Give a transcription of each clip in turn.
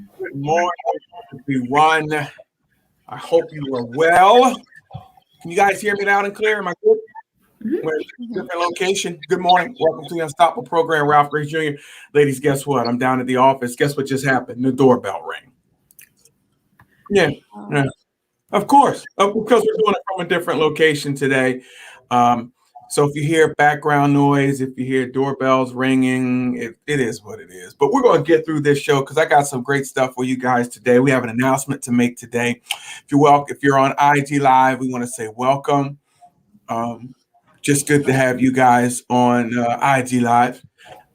Good morning, everyone. I hope you are well. Can you guys hear me loud and clear? Am I good? We're in a different location. Good morning. Welcome to the Unstoppable Program. Ralph Grace Jr. Ladies, guess what? I'm down at the office. Guess what just happened? The doorbell rang. Yeah. Of course, because we're doing it from a different location today. So if you hear background noise, if you hear doorbells ringing, it is what it is. But we're going to get through this show because I got some great stuff for you guys today. We have an announcement to make today. If you're on IG Live, we want to say welcome. Just good to have you guys on IG Live.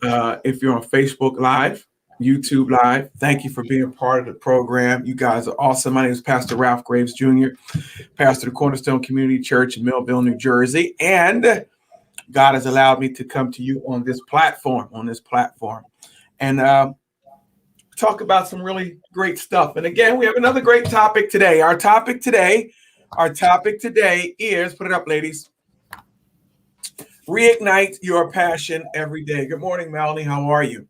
If you're on Facebook Live, YouTube Live, thank you for being part of the program. You guys are awesome. My name is Pastor Ralph Graves Jr., pastor of Cornerstone Community Church in Millville, New Jersey. And God has allowed me to come to you on this platform, and talk about some really great stuff. And again, we have another great topic today. Our topic today is, put it up, ladies, reignite your passion every day. Good morning, Melanie. How are you?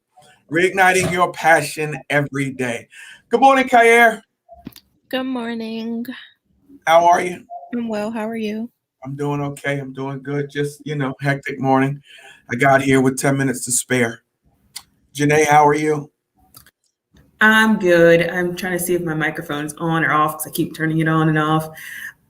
Reigniting your passion every day. Good morning, Kayer. Good morning. How are you? I'm well. How are you? I'm doing okay. I'm doing good. Just, hectic morning. I got here with 10 minutes to spare. Janae, how are you? I'm good. I'm trying to see if my microphone's on or off because I keep turning it on and off.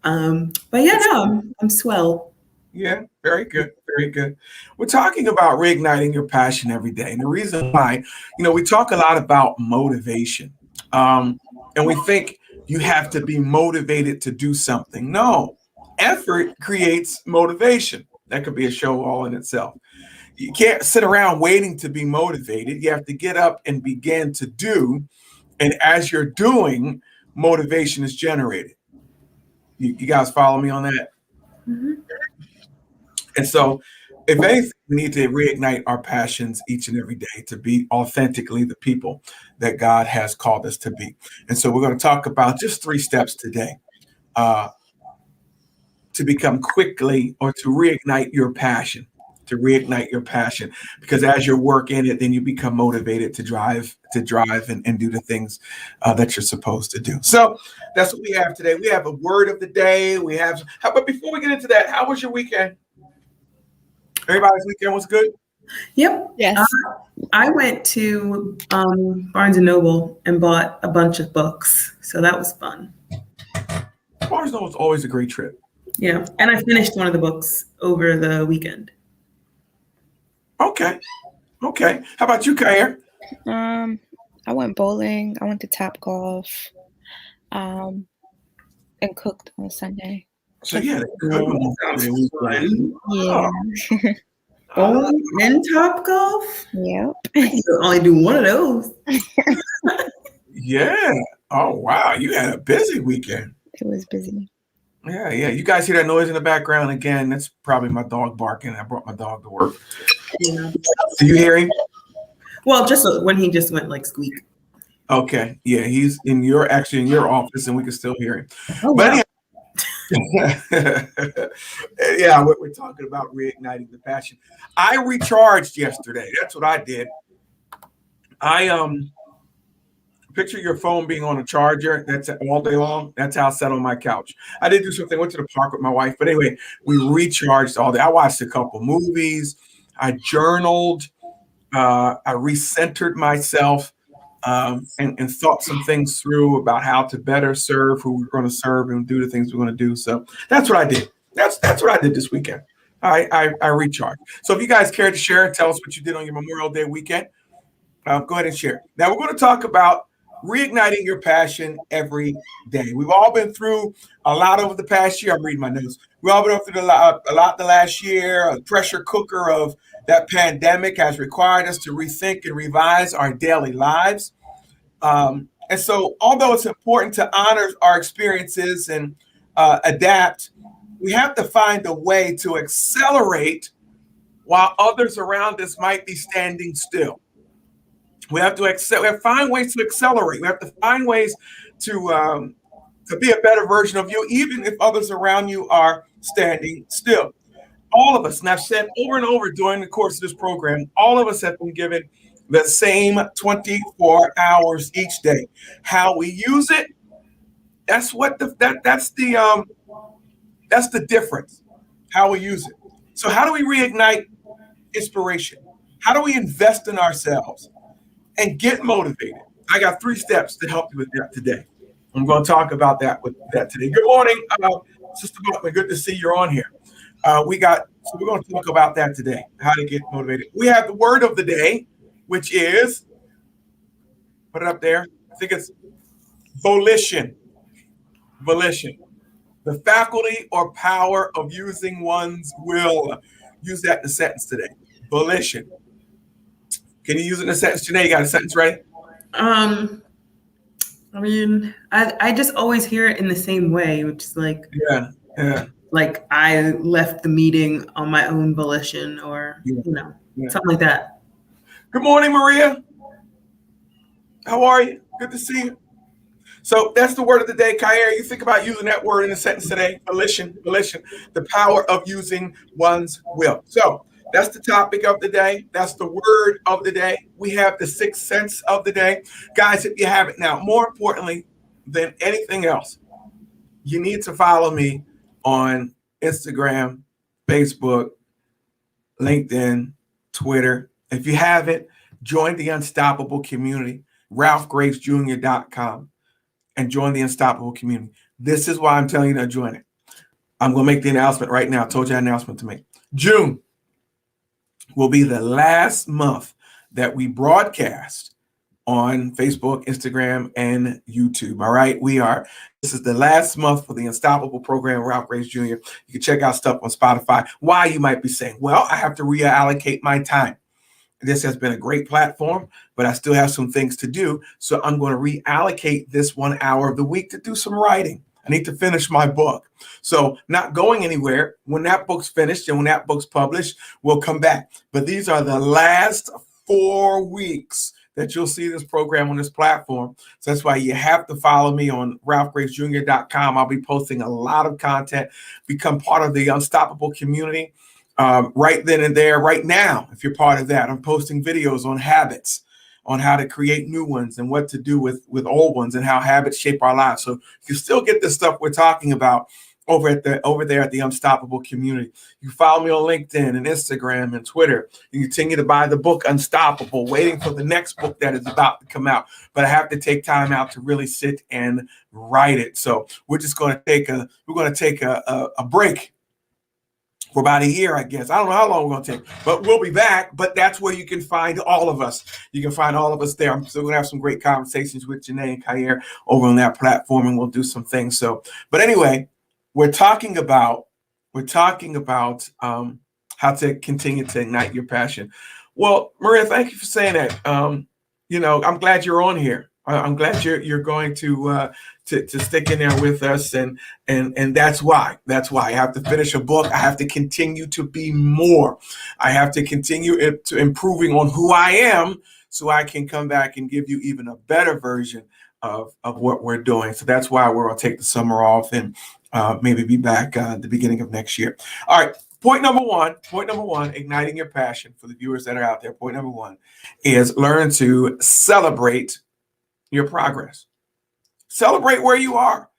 But yeah, no, I'm swell. Yeah, very good. Very good. We're talking about reigniting your passion every day. And the reason why, we talk a lot about motivation. And we think you have to be motivated to do something. No, effort creates motivation. That could be a show all in itself. You can't sit around waiting to be motivated. You have to get up and begin to do. And as you're doing, motivation is generated. You guys follow me on that? Mm-hmm. And so, if anything, we need to reignite our passions each and every day to be authentically the people that God has called us to be. And so we're going to talk about just 3 steps today to become quickly or to reignite your passion, because as you're working it, then you become motivated to drive and do the things that you're supposed to do. So that's what we have today. We have a word of the day. But before we get into that, how was your weekend? Everybody's weekend was good? Yep. Yes. I went to Barnes & Noble and bought a bunch of books. So that was fun. Barnes & Noble is always a great trip. Yeah. And I finished one of the books over the weekend. Okay. How about you, Kayer? I went bowling. I went to Topgolf. And cooked on Sunday. So yeah, Yeah. Bowling and Topgolf? Yep. You can only do one of those. Yeah. Oh wow, you had a busy weekend. It was busy. Yeah. You guys hear that noise in the background again? That's probably my dog barking. I brought my dog to work. Yeah. Do you hear him? Well, just when he just went like squeak. Okay. Yeah, he's in your office, and we can still hear him. Oh, but wow. anyhow, yeah, we're talking about reigniting the passion. I recharged yesterday. That's what I did. I picture your phone being on a charger. That's all day long. That's how I sat on my couch. I did do something. Went to the park with my wife, but anyway, we recharged all day. I watched a couple movies. I journaled. I recentered myself. And thought some things through about how to better serve who we're going to serve and do the things we're going to do. So that's what I did. That's what I did this weekend. I recharged. So if you guys care to share, tell us what you did on your Memorial Day weekend. Go ahead and share. Now we're going to talk about reigniting your passion every day. We've all been through a lot over the past year. I'm reading my notes. We've all been through a lot the last year. A pressure cooker of that pandemic has required us to rethink and revise our daily lives. And so, although it's important to honor our experiences and adapt, we have to find a way to accelerate while others around us might be standing still. We have to find ways to accelerate. We have to find ways to be a better version of you, even if others around you are standing still. All of us, and I've said over and over during the course of this program, all of us have been given the same 24 hours each day. How we use it, that's what that's the difference. How we use it. So how do we reignite inspiration? How do we invest in ourselves and get motivated? I got 3 steps to help you with that today. I'm going to talk about that today. Good morning, Sister Buckman. Good to see you're on here. We're going to talk about that today. How to get motivated. We have the word of the day, which is, put it up there. I think it's volition. Volition. The faculty or power of using one's will. Use that in a sentence today. Volition. Can you use it in a sentence, Janae? You got a sentence ready? I mean, I just always hear it in the same way, which is like, yeah. Like I left the meeting on my own volition, or something like that. Good morning, Maria. How are you? Good to see you. So that's the word of the day. Kyer, you think about using that word in a sentence today. Volition, the power of using one's will. So that's the topic of the day. That's the word of the day. We have the 6 sense of the day. Guys, if you have it now, more importantly than anything else, you need to follow me on Instagram, Facebook, LinkedIn, Twitter. If you haven't, join the Unstoppable community, RalphGravesJr.com, and join the Unstoppable community. This is why I'm telling you to join it. I'm going to make the announcement right now. I told you an announcement to make. June will be the last month that we broadcast on Facebook, Instagram, and YouTube. All right. This is the last month for the Unstoppable program, Ralph Graves Jr. You can check out stuff on Spotify. Why, you might be saying, well, I have to reallocate my time. This has been a great platform, but I still have some things to do. So I'm going to reallocate this 1 hour of the week to do some writing. I need to finish my book. So not going anywhere. When that book's finished and when that book's published, we'll come back. But these are the last 4 weeks that you'll see this program on this platform. So that's why you have to follow me on RalphGravesJr.com. I'll be posting a lot of content. Become part of the Unstoppable community right then and there, right now. If you're part of that, I'm posting videos on habits, on how to create new ones and what to do with old ones and how habits shape our lives. So you still get the stuff we're talking about over there at the Unstoppable community. You follow me on LinkedIn and Instagram and Twitter. You continue to buy the book Unstoppable, waiting for the next book that is about to come out. But I have to take time out to really sit and write it. So we're just going to take a break for about a year, I guess. I don't know how long we're going to take, but we'll be back. But that's where you can find all of us. You can find all of us there. I'm still going to have some great conversations with Janae and Kyer over on that platform, and we'll do some things. So, but anyway, we're talking about how to continue to ignite your passion. Well, Maria, thank you for saying that. I'm glad you're on here. I'm glad you're going to stick in there with us, and that's why I have to finish a book. I have to continue to be more. I have to continue to improving on who I am, so I can come back and give you even a better version of what we're doing. So that's why we're going to take the summer off and maybe be back at the beginning of next year. All right. Point number one, igniting your passion for the viewers that are out there. Point number one is learn to celebrate your progress. Celebrate where you are.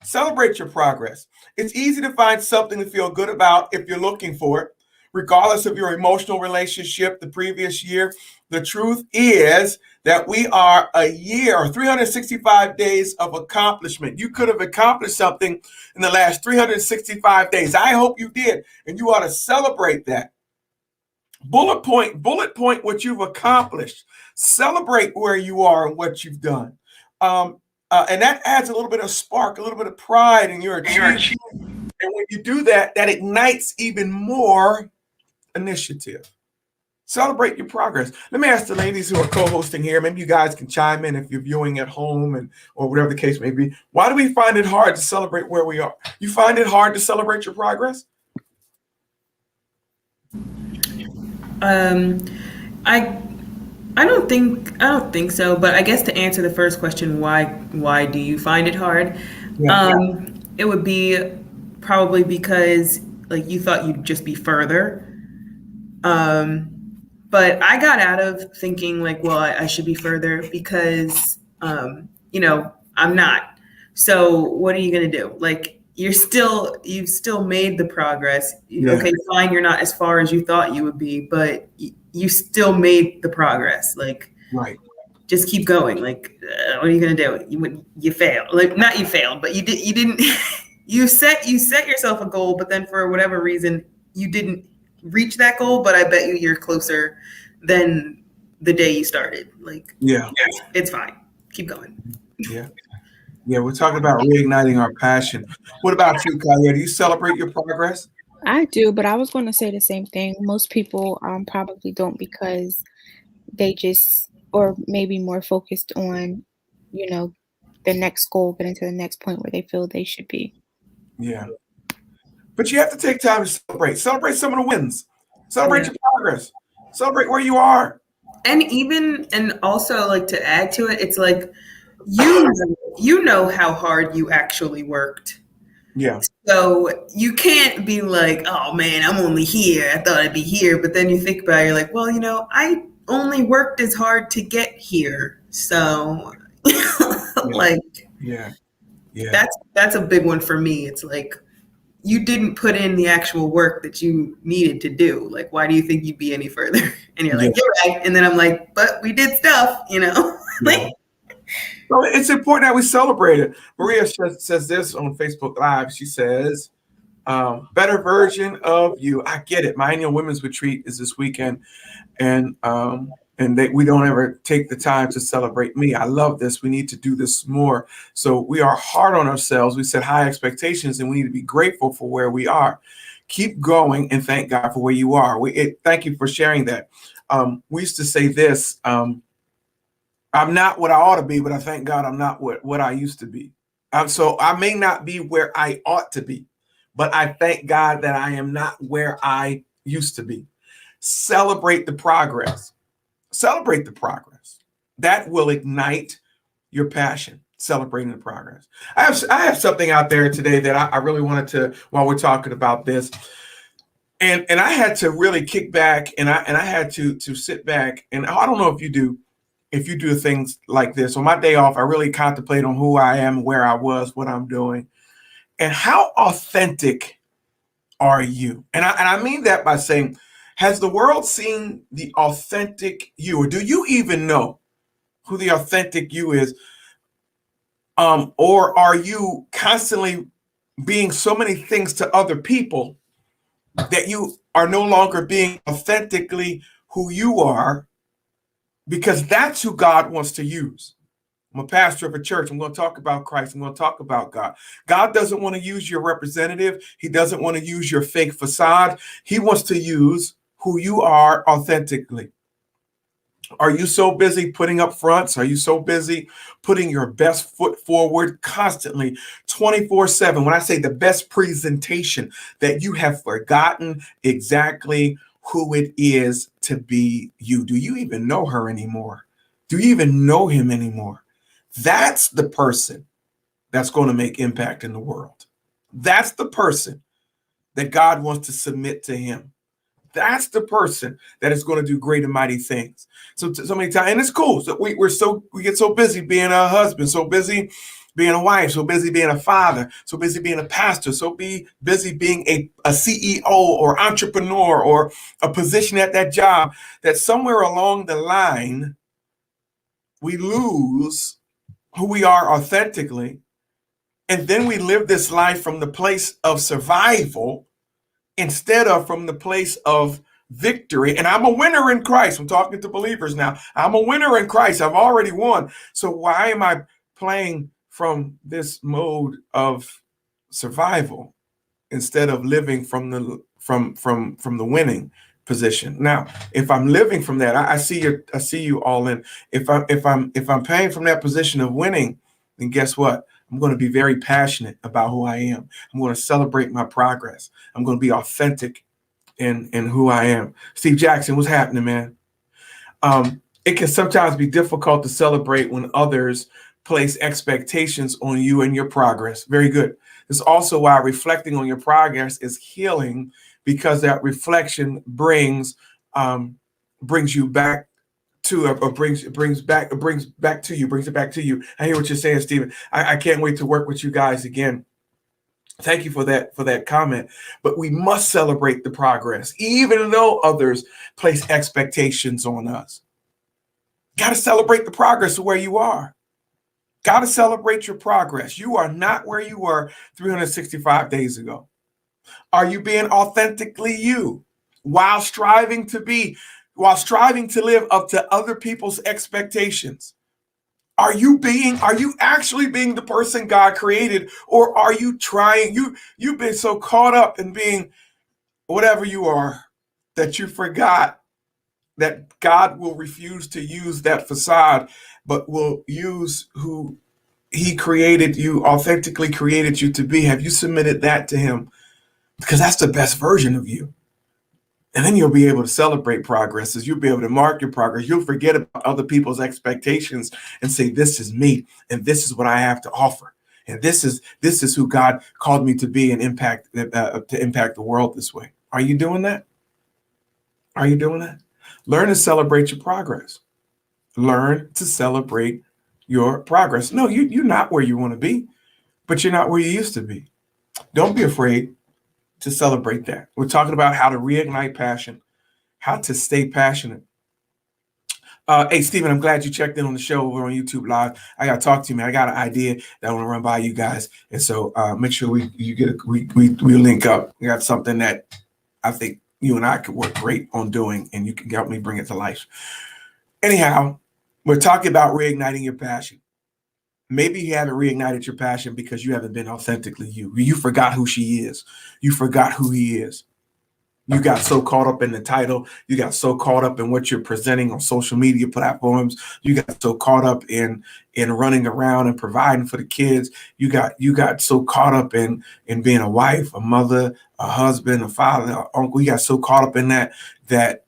Celebrate your progress. It's easy to find something to feel good about if you're looking for it, regardless of your emotional relationship the previous year. The truth is that we are a year or 365 days of accomplishment. You could have accomplished something in the last 365 days. I hope you did, and you ought to celebrate that. Bullet point what you've accomplished. Celebrate where you are and what you've done. And that adds a little bit of spark, a little bit of pride in your achievement. And when you do that, that ignites even more initiative. Celebrate your progress. Let me ask the ladies who are co-hosting here. Maybe you guys can chime in if you're viewing at home or whatever the case may be. Why do we find it hard to celebrate where we are? You find it hard to celebrate your progress? I don't think so. But I guess to answer the first question, why do you find it hard? Yeah. It would be probably because like you thought you'd just be further. But I got out of thinking like, well, I should be further because, I'm not. So what are you going to do? Like, you've still made the progress. Yeah. Okay, fine. You're not as far as you thought you would be, but you still made the progress. Like, Right. just keep going. Like, what are you going to do? You failed. Like, not you failed, but you didn't, you set yourself a goal, but then for whatever reason, you didn't reach that goal, but I bet you're closer than the day you started. Like, Yeah, it's fine. Keep going. yeah, yeah. We're talking about reigniting our passion. What about you, Kaya? Do you celebrate your progress? I do, but I was going to say the same thing. Most people probably don't because they just, or maybe more focused on, you know, the next goal, getting to the next point where they feel they should be. Yeah, but you have to take time to celebrate. Celebrate some of the wins. Celebrate your progress. Celebrate where you are. And also like to add to it, it's like you know how hard you actually worked. Yeah. So you can't be like, oh man, I'm only here. I thought I'd be here. But then you think about it, you're like, well, I only worked as hard to get here. So like Yeah. that's a big one for me. It's like you didn't put in the actual work that you needed to do. Like, why do you think you'd be any further? And you're like, you're right. And then I'm like, but we did stuff, like. So it's important that we celebrate it. Maria says this on Facebook Live. She says, better version of you. I get it. My annual women's retreat is this weekend. And we don't ever take the time to celebrate me. I love this. We need to do this more. So we are hard on ourselves. We set high expectations and we need to be grateful for where we are. Keep going and thank God for where you are. Thank you for sharing that. We used to say this, I'm not what I ought to be, but I thank God I'm not what I used to be. So I may not be where I ought to be, but I thank God that I am not where I used to be. Celebrate the progress. Celebrate the progress. That will ignite your passion, celebrating the progress. I have something out there today that I really wanted to, while we're talking about this, and I had to really kick back and I had to sit back, and I don't know if you do things like this. On my day off, I really contemplate on who I am, where I was, what I'm doing, and how authentic are you? And I mean that by saying, has the world seen the authentic you, or do you even know who the authentic you is? Or are you constantly being so many things to other people that you are no longer being authentically who you are? Because that's who God wants to use. I'm a pastor of a church. I'm going to talk about Christ. I'm going to talk about God. God doesn't want to use your representative. He doesn't want to use your fake facade. He wants to use who you are authentically. Are you so busy putting up fronts? Are you so busy putting your best foot forward constantly, 24/7? When I say the best presentation, that you have forgotten exactly who it is to be you. Do you even know her anymore? Do you even know him anymore? That's the person that's going to make impact in the world. That's the person that God wants to submit to him. That's the person that is going to do great and mighty things. So many times, and it's cool. So we get so busy being a husband, so busy being a wife, so busy being a father, so busy being a pastor, so busy being a CEO or entrepreneur or a position at that job, that somewhere along the line, we lose who we are authentically. And then we live this life from the place of survival instead of from the place of victory. And I'm a winner in Christ. I'm talking to believers now. I'm a winner in Christ. I've already won. So why am I playing from this mode of survival instead of living from the winning position? Now, if I'm living from that, I see you all in. If I'm playing from that position of winning, then guess what? I'm going to be very passionate about who I am. I'm going to celebrate my progress. I'm going to be authentic in who I am. Steve Jackson, what's happening, man? It can sometimes be difficult to celebrate when others place expectations on you and your progress. Very good. It's also why reflecting on your progress is healing, because that reflection brings brings you back to, or brings it back to you. I hear what you're saying, Stephen. I can't wait to work with you guys again. Thank you for that comment. But we must celebrate the progress, even though others place expectations on us. Got to celebrate the progress of where you are. Got to celebrate your progress. You are not where you were 365 days ago. Are you being authentically you while striving to live up to other people's expectations? Are you actually being the person God created, or are you trying? You've been so caught up in being whatever you are that you forgot that God will refuse to use that facade, but will use who he created you, authentically created you to be. Have you submitted that to him? Because that's the best version of you. And then you'll be able to celebrate progress, as you'll be able to mark your progress. You'll forget about other people's expectations and say, this is me, and this is what I have to offer. And this is who God called me to be and impact the world this way. Are you doing that? Are you doing that? Learn to celebrate your progress. Learn to celebrate your progress. No, you're not where you want to be, but you're not where you used to be. Don't be afraid to celebrate that. We're talking about how to reignite passion, how to stay passionate. Hey, Stephen, I'm glad you checked in on the show over on YouTube Live. I got to talk to you, man. I got an idea that I want to run by you guys. And so make sure we link up. We got something that I think you and I could work great on doing, and you can help me bring it to life. Anyhow, we're talking about reigniting your passion. Maybe you haven't reignited your passion because you haven't been authentically you. You forgot who she is. You forgot who he is. You got so caught up in the title. You got so caught up in what you're presenting on social media platforms. You got so caught up in running around and providing for the kids. You got so caught up in being a wife, a mother, a husband, a father, an uncle. You got so caught up in that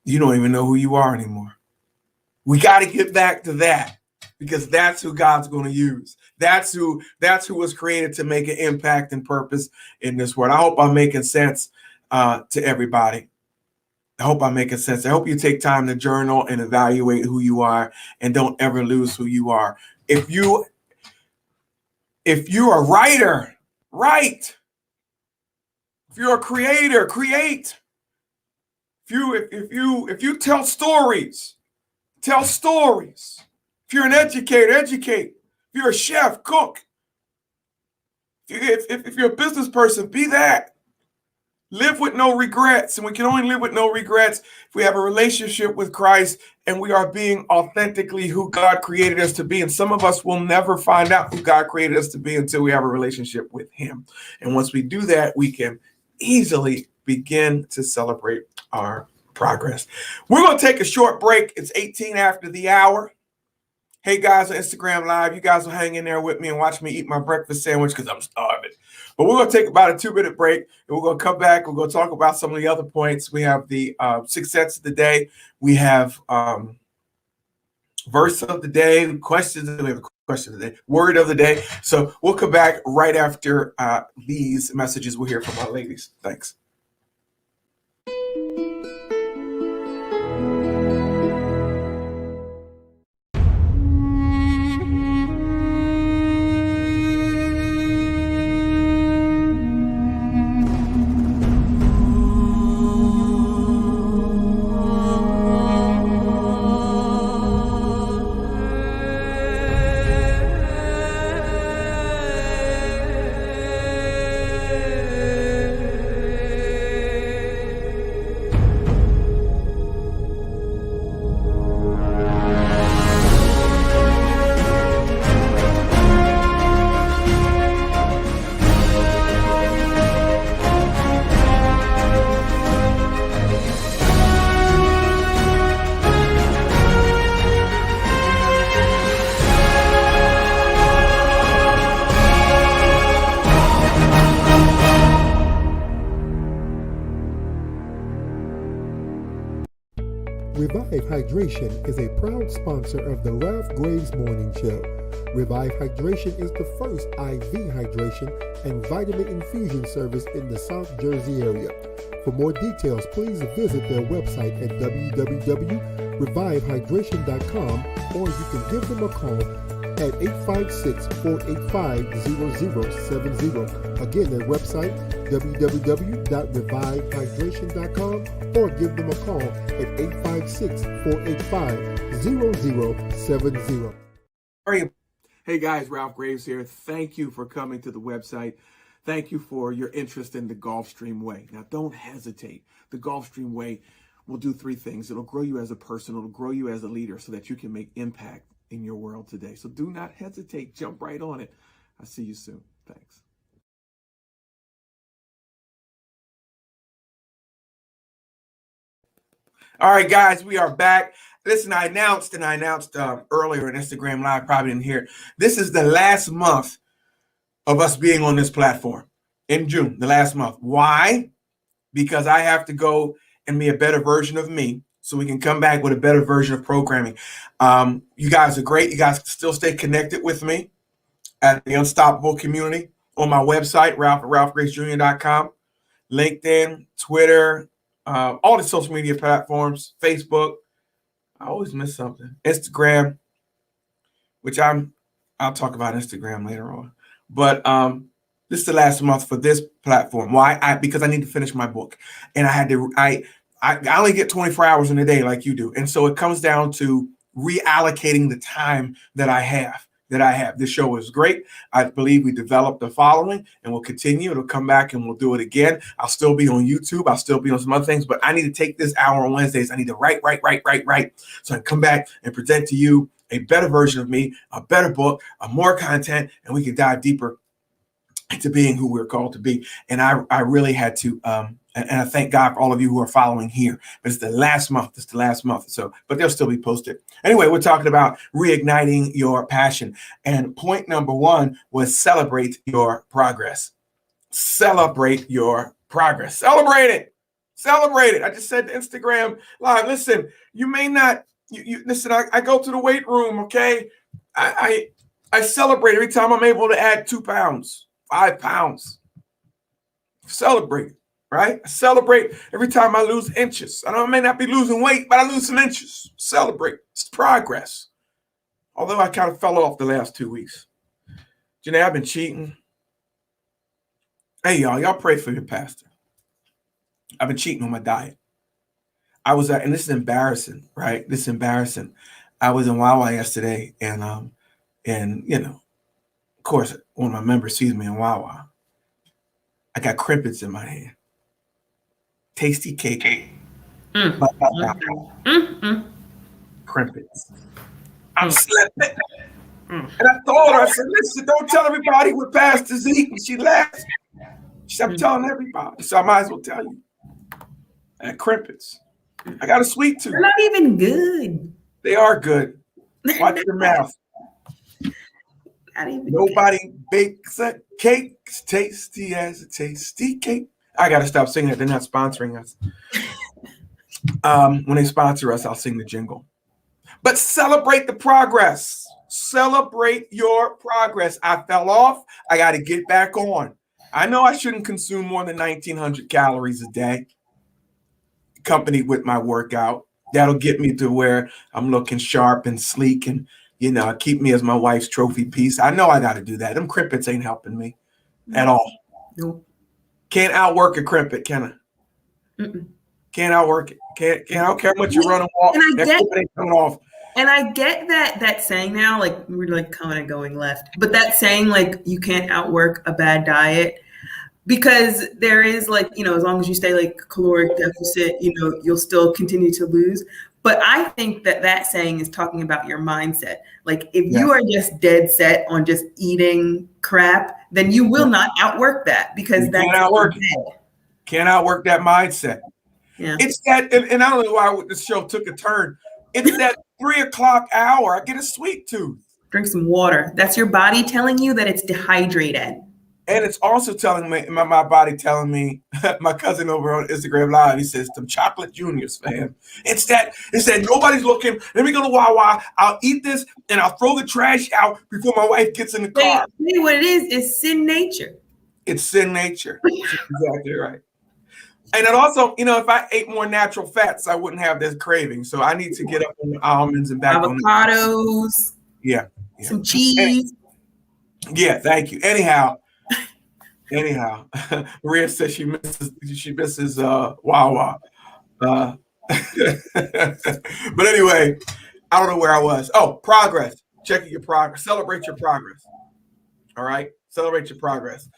you don't even know who you are anymore. We got to get back to that, because that's who God's going to use. That's who was created to make an impact and purpose in this world. I hope I'm making sense to everybody. I hope I'm making sense. I hope you take time to journal and evaluate who you are, and don't ever lose who you are. If you're a writer, write. If you're a creator, create. If you tell stories, tell stories. If you're an educator, educate. If you're a chef, cook. If you're a business person, be that. Live with no regrets. And we can only live with no regrets if we have a relationship with Christ and we are being authentically who God created us to be. And some of us will never find out who God created us to be until we have a relationship with him. And once we do that, we can easily begin to celebrate our progress. We're going to take a short break. It's 18 after the hour. Hey guys on Instagram Live, you guys will hang in there with me and watch me eat my breakfast sandwich because I'm starving. But we're going to take about a 2-minute break, and we're going to come back. We're going to talk about some of the other points. We have the 6 cents of the day. We have verse of the day, questions. We have a question of the day, word of the day. So we'll come back right after these messages. We'll hear from our ladies. Thanks. Revive Hydration is a proud sponsor of the Ralph Graves Morning Show. Revive Hydration is the first IV hydration and vitamin infusion service in the South Jersey area. For more details, please visit their website at www.revivehydration.com, or you can give them a call at 856-485-0070. Again, their website, www.revivehydration.com, or give them a call at 856-485-0070. Hey guys, Ralph Graves here. Thank you for coming to the website. Thank you for your interest in the Gulfstream Way. Now, don't hesitate. The Gulfstream Way will do three things. It'll grow you as a person. It'll grow you as a leader so that you can make impact in your world today. So do not hesitate. Jump right on it. I'll see you soon. Thanks. All right, guys, we are back. Listen, I announced earlier on Instagram Live, probably didn't hear it. This is the last month of us being on this platform in June, the last month. Why? Because I have to go and be a better version of me so we can come back with a better version of programming. You guys are great. You guys can still stay connected with me at the Unstoppable Community on my website, ralphgravesjr.com, LinkedIn, Twitter, all the social media platforms, Facebook. I always miss something. Instagram, which I'll talk about Instagram later on. But this is the last month for this platform. Why? Because I need to finish my book, and I only get 24 hours in a day like you do, and so it comes down to reallocating the time that I have. This show is great. I believe we developed the following, and we'll continue. It'll come back, and we'll do it again. I'll still be on YouTube. I'll still be on some other things, but I need to take this hour on Wednesdays. I need to write, so I can come back and present to you a better version of me, a better book, more content, and we can dive deeper into being who we're called to be. And I really had to, and I thank God for all of you who are following here. But it's the last month. So, but they'll still be posted. Anyway, we're talking about reigniting your passion. And point number one was celebrate your progress. Celebrate your progress. Celebrate it. Celebrate it. I just said to Instagram Live, listen, you may not, you listen, I go to the weight room, okay? I celebrate every time I'm able to add 2 pounds, 5 pounds. Celebrate, right? I celebrate every time I lose inches. I may not be losing weight, but I lose some inches. Celebrate. It's progress. Although I kind of fell off the last 2 weeks. Janae, I've been cheating. Hey, y'all pray for your pastor. I've been cheating on my diet. I was and this is embarrassing, right? This is embarrassing. I was in Wawa yesterday, and you know, of course, one of my members sees me in Wawa. I got crimpets in my hand. Tasty cake. Crimpets. I'm slipping. And I told her, I said, listen, don't tell everybody what pastors eat. And she laughed. She said, I'm telling everybody. So I might as well tell you. I had crimpets. I got a sweet tooth. They're not even good. They are good. Watch your mouth. Nobody bakes a cake as tasty as a tasty cake. I got to stop singing it. They're not sponsoring us. When they sponsor us, I'll sing the jingle. But celebrate the progress. Celebrate your progress. I fell off. I got to get back on. I know I shouldn't consume more than 1,900 calories a day, accompanied with my workout. That'll get me to where I'm looking sharp and sleek and, you know, keep me as my wife's trophy piece. I know I got to do that. Them crimpets ain't helping me at all. Nope. Can't outwork a crimpet, can I? Can't outwork it. Can't. I don't care how much you run and walk. And I get that saying now, like we're like kind of going left, but that saying like you can't outwork a bad diet. Because there is like, you know, as long as you stay like caloric deficit, you know, you'll still continue to lose. But I think that saying is talking about your mindset. Like if you are just dead set on just eating crap, then you will not outwork that because you can't outwork it. Can't outwork that mindset. Yeah. It's that, and I don't know why this show took a turn. It's that 3 o'clock hour. I get a sweet tooth. Drink some water. That's your body telling you that it's dehydrated. And it's also telling me, my body telling me, my cousin over on Instagram Live, he says, them chocolate juniors, fam. It's that nobody's looking. Let me go to Wawa. I'll eat this and I'll throw the trash out before my wife gets in the car. What it is sin nature. It's sin nature. That's exactly right. And it also, if I ate more natural fats, I wouldn't have this craving. So I need to get up on the almonds and back on avocados. Yeah. Some cheese. Yeah, thank you. Anyhow, Maria says she misses Wawa. But anyway, I don't know where I was. Oh, progress. Checking your progress. Celebrate your progress. All right, celebrate your progress.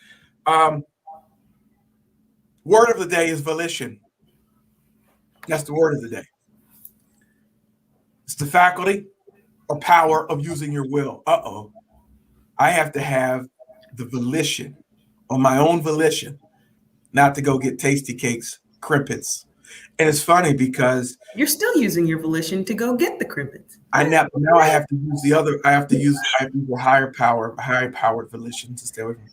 Word of the day is volition. That's the word of the day. It's the faculty or power of using your will. I have to have the volition, on my own volition, not to go get tasty cakes, crimpets. And it's funny because you're still using your volition to go get the crimpets. Now I have to use the other. I have to use the higher powered volition to stay away from it.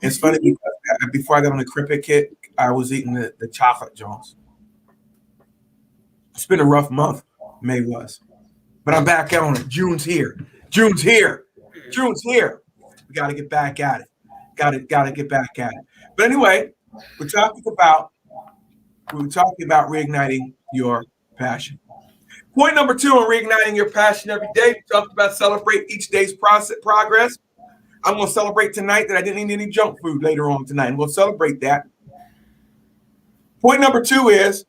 It's funny because before I got on the crimpet kit, I was eating the chocolate Jones. It's been a rough month, May was, but I'm back on it. June's here. We got to get back at it. Got to get back at it. But anyway, we're talking about reigniting your passion. Point number 2 on reigniting your passion every day. We talked about celebrate each day's progress. I'm going to celebrate tonight that I didn't eat any junk food later on tonight, and we'll celebrate that. Point number 2 is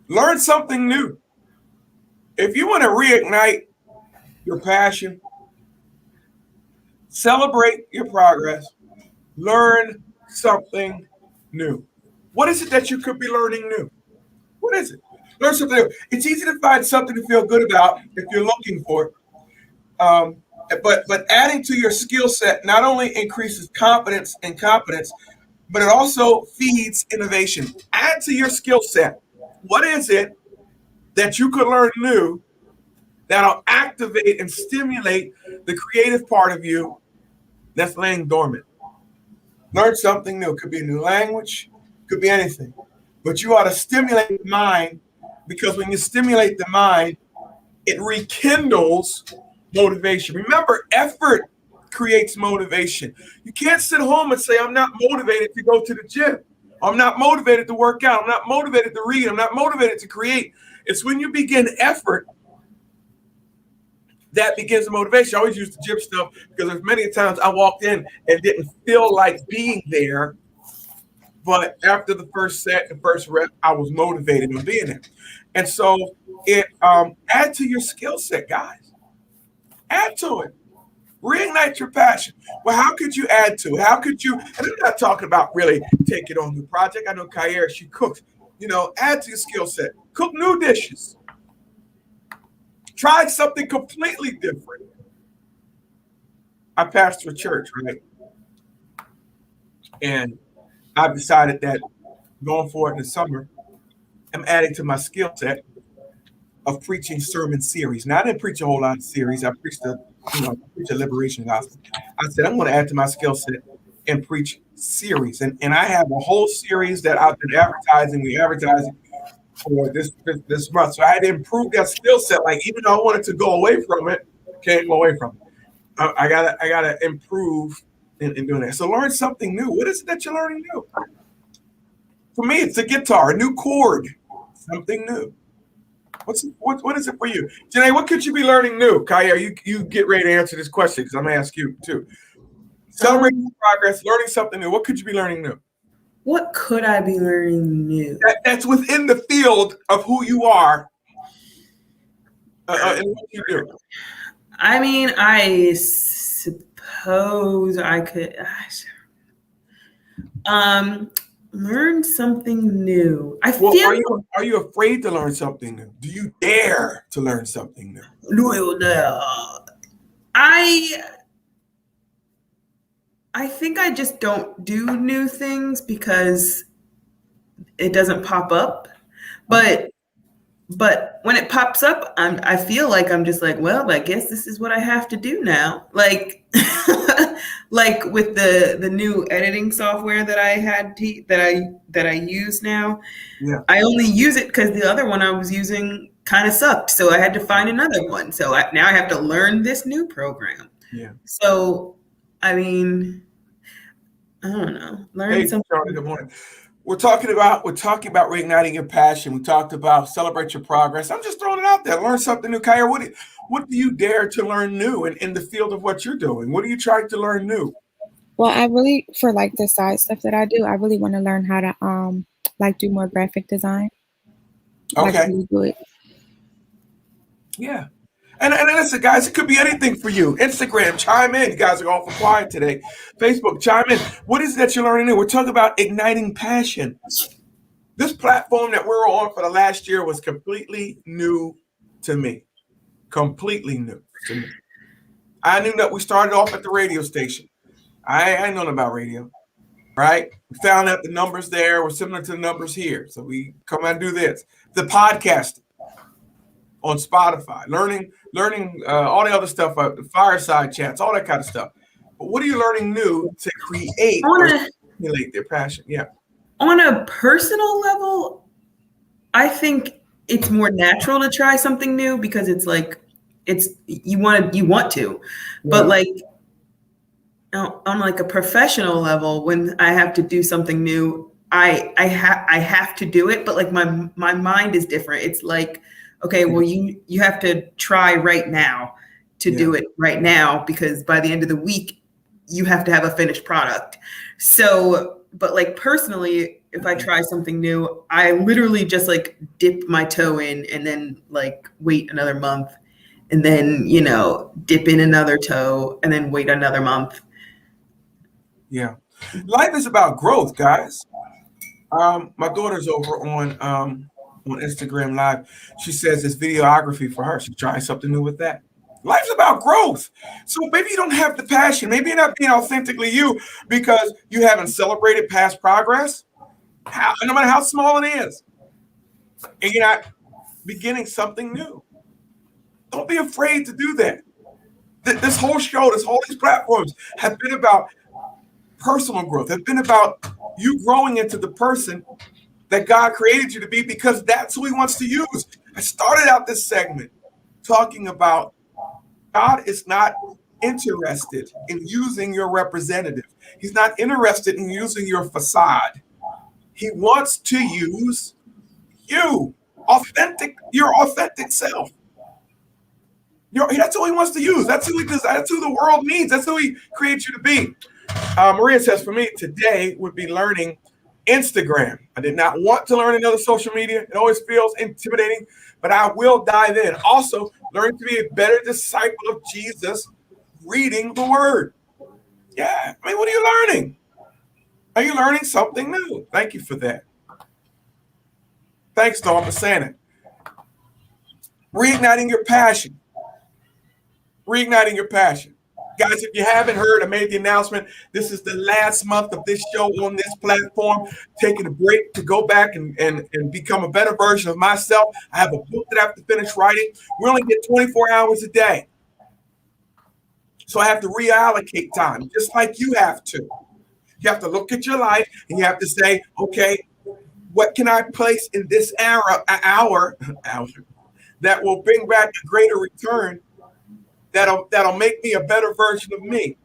learn something new. If you want to reignite your passion, celebrate your progress, learn something new. What is it that you could be learning new? What is it? Learn something new. It's easy to find something to feel good about if you're looking for it. But adding to your skill set not only increases confidence and competence, but it also feeds innovation. Add to your skill set. What is it that you could learn new that'll activate and stimulate the creative part of you that's laying dormant? Learn something new. It could be a new language, could be anything. But you ought to stimulate the mind, because when you stimulate the mind, it rekindles motivation. Remember, effort creates motivation. You can't sit home and say, I'm not motivated to go to the gym. I'm not motivated to work out. I'm not motivated to read. I'm not motivated to create. It's when you begin effort that begins the motivation. I always use the gym stuff because there's many times I walked in and didn't feel like being there. But after the first set, the first rep, I was motivated on being there. And so it add to your skill set, guys. Add to it. Reignite your passion. Well, how could you add to it? How could you, and I'm not talking about really taking on a new project. I know Kyra, she cooks. Add to your skill set. Cook new dishes. Try something completely different. I pastor a church, right? And I've decided that going forward in the summer, I'm adding to my skill set of preaching sermon series. Now, I didn't preach a whole lot of series. I preached a liberation gospel. I said, I'm going to add to my skill set and preach series. And I have a whole series that I've been advertising for this month. So I had to improve that skill set. Like, even though I wanted to go away from it, can't go away from it. I gotta improve in doing that. So learn something new. What is it that you're learning new? For me, it's a guitar, a new chord, something new. What is it for you? Janae, what could you be learning new? Kaya, you get ready to answer this question because I'm going to ask you too. Celebrating progress, learning something new. What could you be learning new? What could I be learning new? That's within the field of who you are and what you do. I mean, I suppose I could learn something new. Are you afraid to learn something new? Do you dare to learn something new? No. I think I just don't do new things because it doesn't pop up. But when it pops up, I feel like I'm just like, well, I guess this is what I have to do now. Like like with the new editing software that I had that I use now. Yeah. I only use it because the other one I was using kind of sucked. So I had to find another one. So now I have to learn this new program. Yeah. So, I mean, I don't know. Hey, Charlie, good morning. We're talking about reigniting your passion. We talked about celebrate your progress. I'm just throwing it out there. Learn something new. Kaya, what do you dare to learn new in the field of what you're doing? What are you trying to learn new? Well, I really, for like the side stuff that I do, I really want to learn how to like do more graphic design. Like Okay. really do it. Yeah. And listen, guys, it could be anything for you. Instagram, chime in. You guys are awful quiet today. Facebook, chime in. What is it that you're learning new? We're talking about igniting passion. This platform that we're on for the last year was completely new to me. Completely new to me. I knew that we started off at the radio station. I ain't known about radio, right? We found out the numbers there were similar to the numbers here. So we come and do this. The podcast on Spotify, learning all the other stuff, the fireside chats, all that kind of stuff. But what are you learning new to create or stimulate their passion? Yeah. On a personal level, I think it's more natural to try something new because it's like you want to. But like on like a professional level, when I have to do something new, I have to do it, but like my mind is different. It's like, okay, well, you have to try right now to do it right now, because by the end of the week, you have to have a finished product. So, but like personally, if I try something new, I literally just like dip my toe in and then like wait another month and then, dip in another toe and then wait another month. Yeah. Life is about growth, guys. My daughter's over on Instagram Live. She says it's videography for her. She's trying something new with that. Life's about growth. So maybe you don't have the passion. Maybe you're not being authentically you because you haven't celebrated past progress, no matter how small it is. And you're not beginning something new. Don't be afraid to do that. This whole show, these platforms have been about personal growth. Have been about you growing into the person that God created you to be, because that's who he wants to use. I started out this segment talking about God is not interested in using your representative. He's not interested in using your facade. He wants to use you, your authentic self. That's who he wants to use. That's who he does. That's who the world needs. That's who he creates you to be. Maria says, for me, today would be learning Instagram. I did not want to learn another social media. It always feels intimidating, but I will dive in. Also, learning to be a better disciple of Jesus, reading the word. Yeah. I mean, what are you learning? Are you learning something new? Thank you for that. Thanks, Dawn, for saying it. Reigniting your passion. Reigniting your passion. Guys, if you haven't heard, I made the announcement. This is the last month of this show on this platform. Taking a break to go back and become a better version of myself. I have a book that I have to finish writing. We only get 24 hours a day. So I have to reallocate time, just like you have to. You have to look at your life and you have to say, okay, what can I place in this hour that will bring back a greater return? That'll make me a better version of me.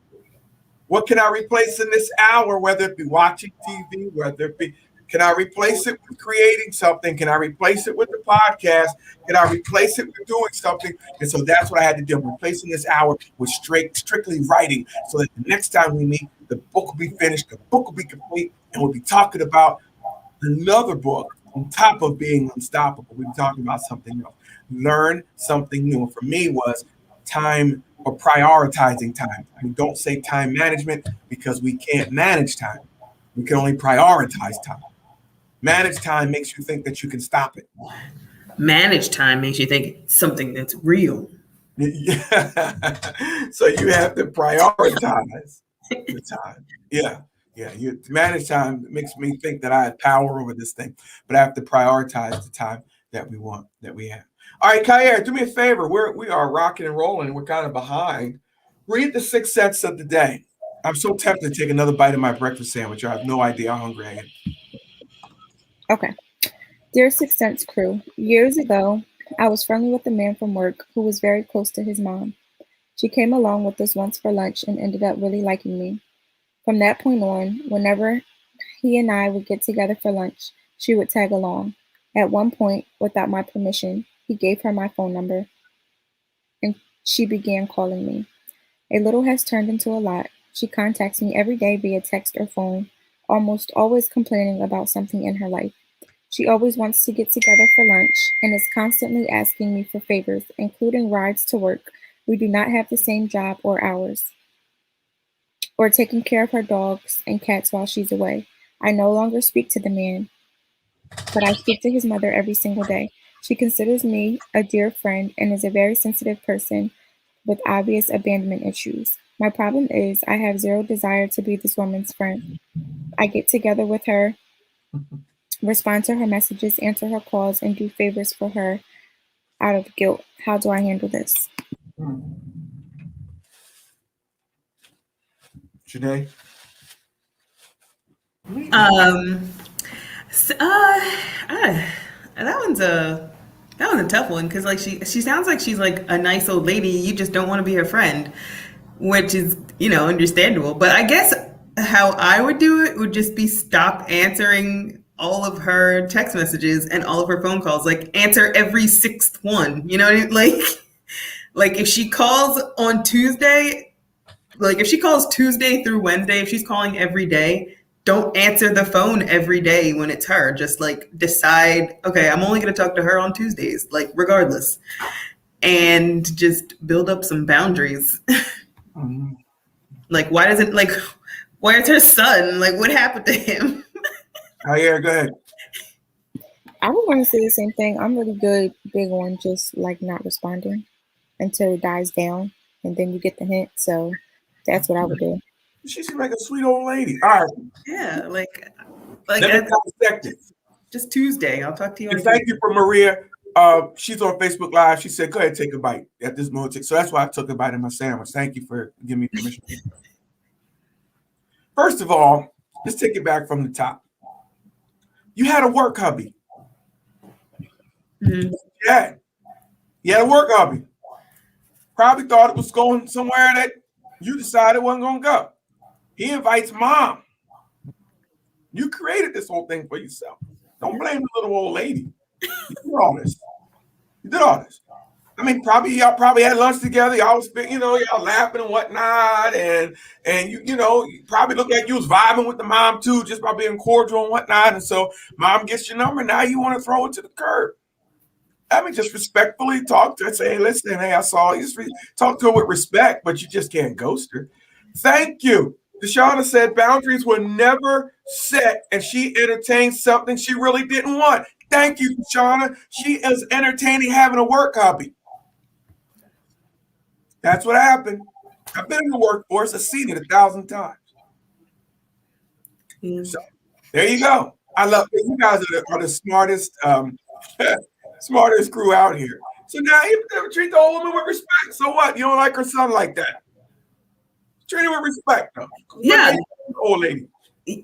What can I replace in this hour, whether it be watching TV, can I replace it with creating something? Can I replace it with the podcast? Can I replace it with doing something? And so that's what I had to do. I'm replacing this hour with strictly writing, so that the next time we meet, the book will be finished, the book will be complete, and we'll be talking about another book on top of being unstoppable. We'll be talking about something else. Learn something new. And for me was time, or prioritizing time. I mean, don't say time management, because we can't manage time. We can only prioritize time. Manage time makes you think that you can stop it. Manage time makes you think it's something that's real. Yeah. So you have to prioritize the time. Yeah. You manage time makes me think that I have power over this thing, but I have to prioritize the time that we have. All right, Kaya, do me a favor. We are rocking and rolling. We're kind of behind. Read the 6 cents of the day. I'm so tempted to take another bite of my breakfast sandwich. I have no idea how hungry I am. Okay. Dear 6 Cents crew, years ago, I was friendly with a man from work who was very close to his mom. She came along with us once for lunch and ended up really liking me. From that point on, whenever He and I would get together for lunch. She would tag along. At one point, without my permission, he gave her my phone number and she began calling me. A little has turned into a lot. She contacts me every day via text or phone, almost always complaining about something in her life. She always wants to get together for lunch and is constantly asking me for favors, including rides to work. We do not have the same job or hours, or taking care of her dogs and cats while she's away. I no longer speak to the man, but I speak to his mother every single day. She considers me a dear friend and is a very sensitive person with obvious abandonment issues. My problem is I have zero desire to be this woman's friend. I get together with her, respond to her messages, answer her calls, and do favors for her out of guilt. How do I handle this? Janae? That one's a tough one because like she sounds like she's like a nice old lady. You just don't want to be her friend, which is understandable. But I guess how I would do it would just be stop answering all of her text messages and all of her phone calls. Like answer every sixth one. You know what I mean? Like if she calls on Tuesday, like if she calls Tuesday through Wednesday, if she's calling every day, don't answer the phone every day when it's her. Just like decide, okay, I'm only going to talk to her on Tuesdays, like regardless, and just build up some boundaries. Mm-hmm. Like, where's her son? Like, what happened to him? Oh, yeah, go ahead. I would want to say the same thing. I'm really big on just like not responding until it dies down, and then you get the hint. So that's what I would do. She seems like a sweet old lady. All right. Yeah, like Let me dissect it. Just Tuesday. I'll talk to you. And thank you for Maria. She's on Facebook Live. She said, go ahead, take a bite at this moment. So that's why I took a bite of my sandwich. Thank you for giving me permission. First of all, let's take it back from the top. You had a work hubby. Mm-hmm. Yeah. You had a work hubby. Probably thought it was going somewhere that you decided wasn't going to go. He invites mom. You created this whole thing for yourself. Don't blame the little old lady. You did all this. I mean, y'all probably had lunch together. Y'all was, y'all laughing and whatnot, and you probably looked like you was vibing with the mom too, just by being cordial and whatnot. And so, mom gets your number. Now you want to throw it to the curb. I mean, just respectfully talk to her. Say, hey, listen, hey, I saw you. Just talk to her with respect, but you just can't ghost her. Thank you. Deshauna said boundaries were never set, and she entertained something she really didn't want. Thank you, Deshauna. She is entertaining having a work hobby. That's what happened. I've been in the workforce. I've seen it 1,000 times. So there you go. I love it. You guys are the smartest, smartest crew out here. So now you treat the old woman with respect. So what? You don't like her son like that? Treat her with respect, though. Yeah, old lady.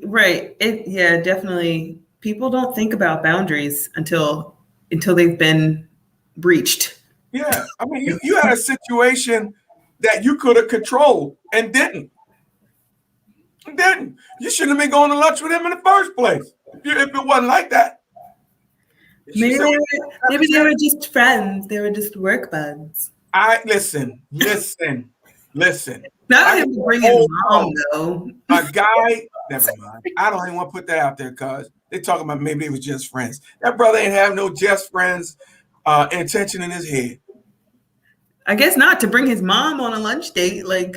Right. Yeah, definitely. People don't think about boundaries until they've been breached. Yeah, I mean, you had a situation that you could have controlled and didn't. You shouldn't have been going to lunch with him in the first place if it wasn't like that. Maybe they were just friends. They were just work buds. Listen. Not him bringing mom though. A guy, never mind. I don't even want to put that out there because they're talking about maybe it was just friends. That brother ain't have no just friends intention in his head. I guess not to bring his mom on a lunch date. Like,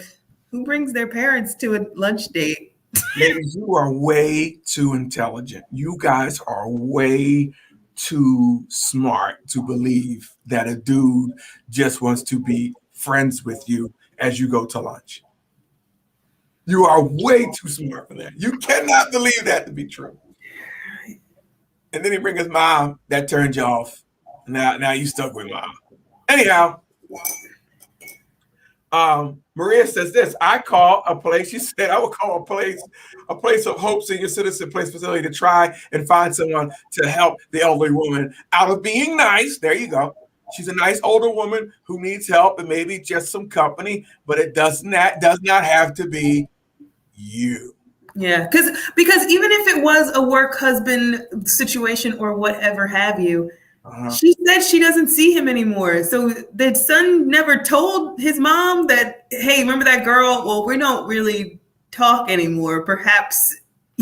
who brings their parents to a lunch date? Ladies, you are way too intelligent. You guys are way too smart to believe that a dude just wants to be friends with you as you go to lunch. You are way too smart for that. You cannot believe that to be true. And then he bring his mom, that turned you off. Now you stuck with mom. Anyhow, Maria says this. I call a place. She said I would call a place of hope, senior citizen place facility to try and find someone to help the elderly woman out of being nice. There you go. She's a nice older woman who needs help and maybe just some company, but it does not have to be you. Yeah, because even if it was a work husband situation or whatever have you, she said she doesn't see him anymore. So the son never told his mom that, hey, remember that girl? Well, we don't really talk anymore. Perhaps,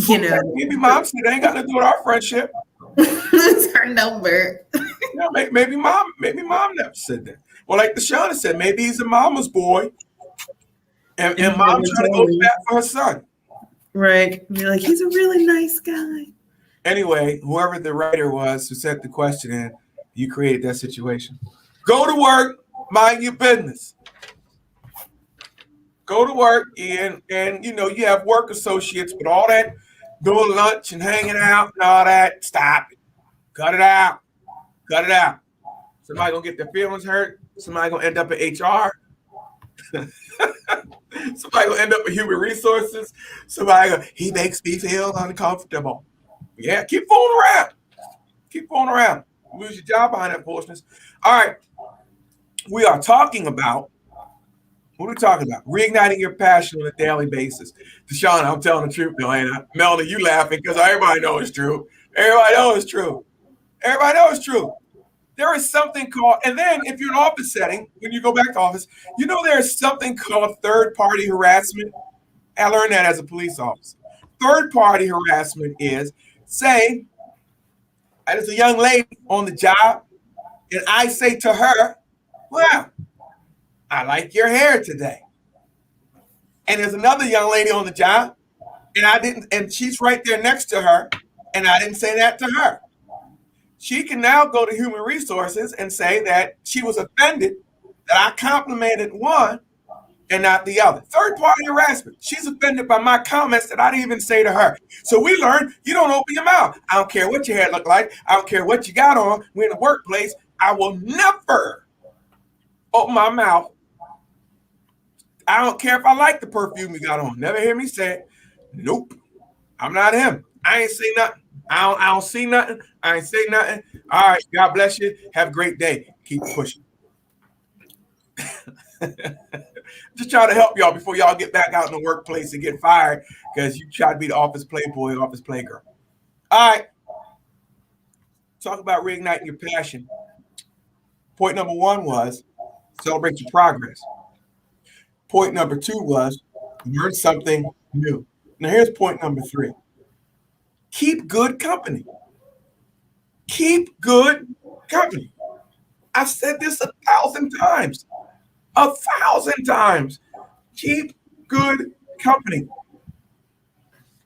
maybe mom said they ain't got to do with our friendship. Lose her number. Yeah, maybe mom never said that. Well, like Deshauna said, maybe he's a mama's boy, and mom trying to go to bat for her son. Right. Be like, he's a really nice guy. Anyway, whoever the writer was who sent the question in, you created that situation. Go to work, mind your business. Go to work, and you have work associates, but all that doing lunch and hanging out and all that, stop it. Cut it out. Cut it out. Somebody gonna get their feelings hurt. Somebody gonna end up in HR. Somebody gonna end up in human resources. He makes me feel uncomfortable. Yeah, keep fooling around. Keep fooling around. Lose your job behind that foolishness. All right. We are talking about, what are we talking about? Reigniting your passion on a daily basis. Deshaun, I'm telling the truth, though, ain't I? Melanie, you laughing because everybody knows it's true. Everybody knows it's true. Everybody knows it's true. There is something called, and then if you're in an office setting, when you go back to office, there's something called third-party harassment. I learned that as a police officer. Third-party harassment is, say, there's a young lady on the job, and I say to her, well, I like your hair today. And there's another young lady on the job, and she's right there next to her, and I didn't say that to her. She can now go to human resources and say that she was offended that I complimented one and not the other. Third-party harassment. She's offended by my comments that I didn't even say to her. So we learned you don't open your mouth. I don't care what your hair look like. I don't care what you got on. We're in the workplace. I will never open my mouth. I don't care if I like the perfume you got on. Never hear me say, nope, I'm not him. I ain't say nothing. I don't see nothing. I ain't say nothing. All right, God bless you. Have a great day. Keep pushing. Just trying to help y'all before y'all get back out in the workplace and get fired because you try to be the office playboy, office playgirl. All right. Talk about reigniting your passion. Point number 1 was celebrate your progress. Point number 2 was learn something new. Now here's point number 3. Keep good company. Keep good company. I've said this 1,000 times. 1,000 times. Keep good company.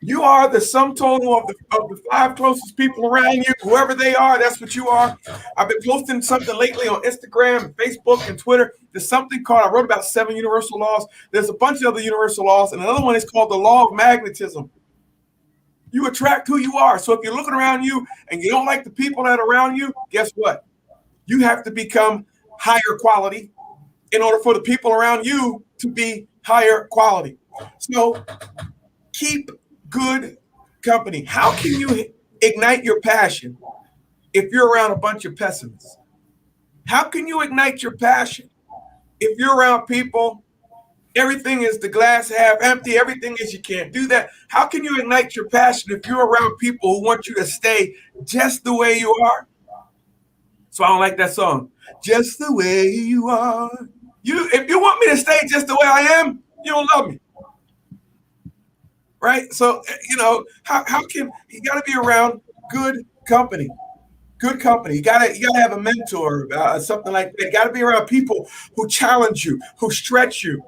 You are the sum total of the 5 closest people around you. Whoever they are, that's what you are. I've been posting something lately on Instagram and Facebook and Twitter. There's something called, I wrote about 7 universal laws. There's a bunch of other universal laws, and another one is called the law of magnetism. You attract who you are. So if you're looking around you and you don't like the people that are around you, guess what? You have to become higher quality in order for the people around you to be higher quality. So keep good company. How can you ignite your passion if you're around a bunch of pessimists? How can you ignite your passion if you're around people, everything is the glass half empty, everything is you can't do that? How can you ignite your passion if you're around people who want you to stay just the way you are? So I don't like that song. Just the way you are. If you want me to stay just the way I am, you don't love me. Right? So, how can you got to be around good company? Good company. You gotta have a mentor, something like that. You got to be around people who challenge you, who stretch you.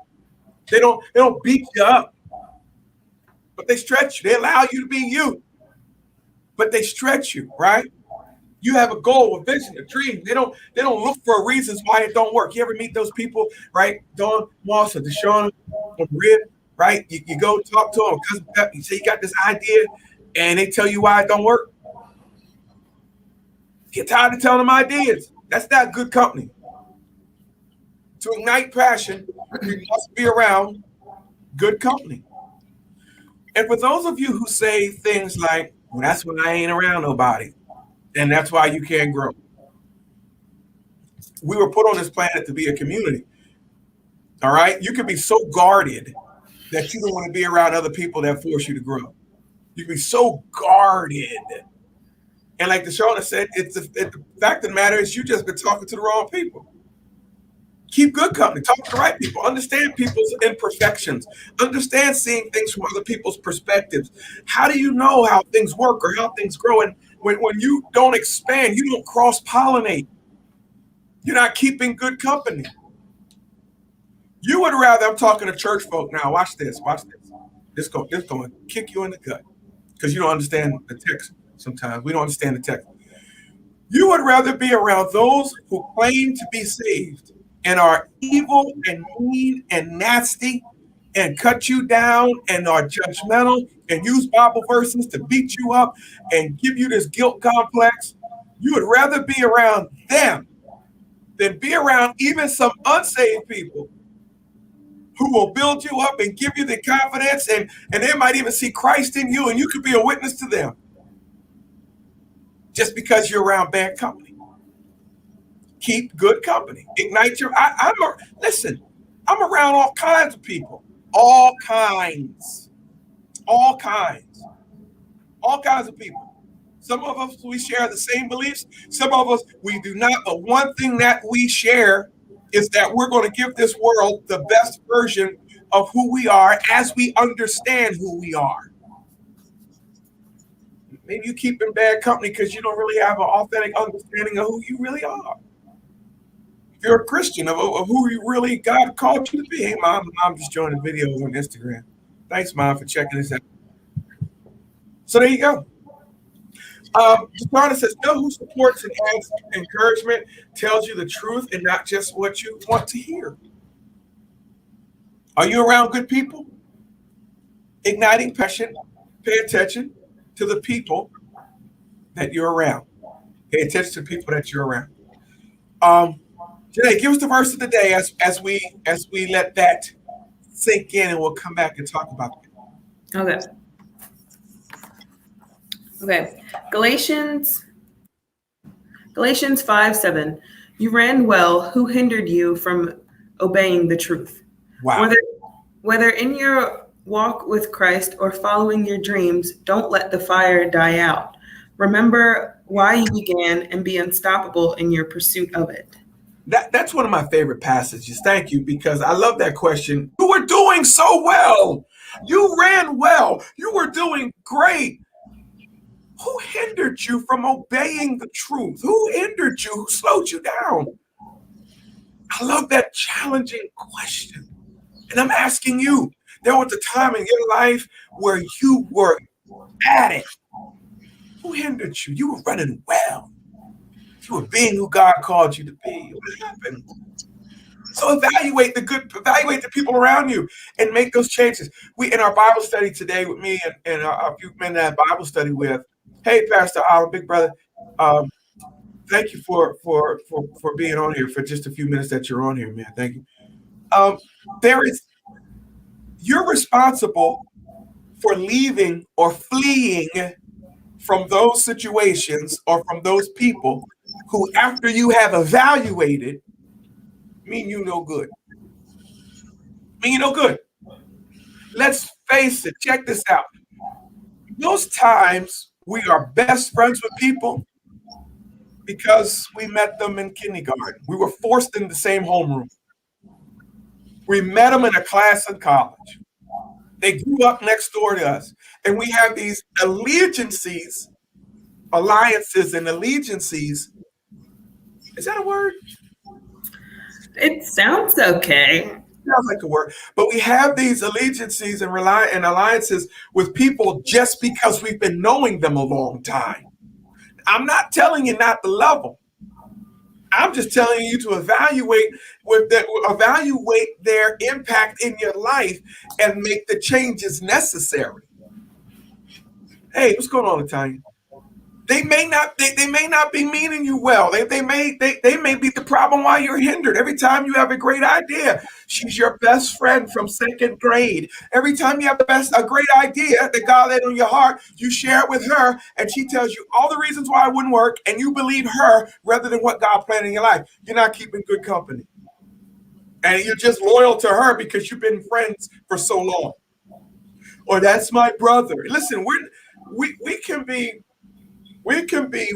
They don't beat you up, but they stretch you. They allow you to be you, but they stretch you, right? You have a goal, a vision, a dream. They don't look for reasons why it don't work. You ever meet those people, right? Dawn Moss or Deshauna or Maria, right? You go talk to them, cousin Pep, you say you got this idea, and they tell you why it don't work. Get tired of telling them ideas. That's not good company. To ignite passion, you must be around good company. And for those of you who say things like, well, that's when I ain't around nobody, and that's why you can't grow. We were put on this planet to be a community. All right? You can be so guarded that you don't want to be around other people that force you to grow. You can be so guarded. And like Deshauna said, the fact of the matter is you just been talking to the wrong people. Keep good company. Talk to the right people. Understand people's imperfections. Understand seeing things from other people's perspectives. How do you know how things work or how things grow? And when you don't expand, you don't cross-pollinate. You're not keeping good company. You would rather, I'm talking to church folk now, watch this. This going to kick you in the gut because you don't understand the text sometimes. We don't understand the text. You would rather be around those who claim to be saved and are evil and mean and nasty and cut you down and are judgmental and use Bible verses to beat you up and give you this guilt complex. You would rather be around them than be around even some unsaved people who will build you up and give you the confidence, and they might even see Christ in you, and you could be a witness to them just because you're around bad company. Keep good company. Ignite your. Listen. I'm around all kinds of people, all kinds of people. Some of us we share the same beliefs. Some of us we do not. But one thing that we share is that we're going to give this world the best version of who we are as we understand who we are. Maybe you keep in bad company because you don't really have an authentic understanding of who you really are. If you're a Christian, of who you really God called you to be. Hey, Mom, just joined the video on Instagram. Thanks, Mom, for checking this out. So there you go. Jakarta says, know who supports and adds encouragement, tells you the truth and not just what you want to hear. Are you around good people? Igniting passion, pay attention to the people that you're around. Pay attention to the people that you're around. Janae, give us the verse of the day as we let that sink in, and we'll come back and talk about it. Okay. Galatians 5:7. You ran well. Who hindered you from obeying the truth? Wow. Whether in your walk with Christ or following your dreams, don't let the fire die out. Remember why you began and be unstoppable in your pursuit of it. That's one of my favorite passages. Thank you, because I love that question. You were doing so well. You ran well. You were doing great. Who hindered you from obeying the truth? Who hindered you? Who slowed you down? I love that challenging question. And I'm asking you, there was a time in your life where you were at it. Who hindered you? You were running well. You were being who God called you to be. What happened? So evaluate the people around you and make those changes. We in our Bible study today with me and a few men that I Bible study with. Hey, Pastor our big brother. Thank you for being on here for just a few minutes that you're on here, man. Thank you. You're responsible for leaving or fleeing from those situations or from those people who, after you have evaluated, mean you no good. Mean you no good. Let's face it. Check this out. Most times we are best friends with people because we met them in kindergarten. We were forced in the same homeroom. We met them in a class in college. They grew up next door to us. And we have these alliances and allegiances. Is that a word? It sounds okay. Sounds like a word. But we have these allegiances and alliances with people just because we've been knowing them a long time. I'm not telling you not to love them. I'm just telling you to evaluate their impact in your life and make the changes necessary. Hey, what's going on, Tanya? They may not be meaning you well. They may be the problem why you're hindered. Every time you have a great idea, she's your best friend from second grade. Every time you have a great idea that God laid on your heart, you share it with her, and she tells you all the reasons why it wouldn't work, and you believe her rather than what God planned in your life. You're not keeping good company. And you're just loyal to her because you've been friends for so long. or that's my brother. Listen, we can be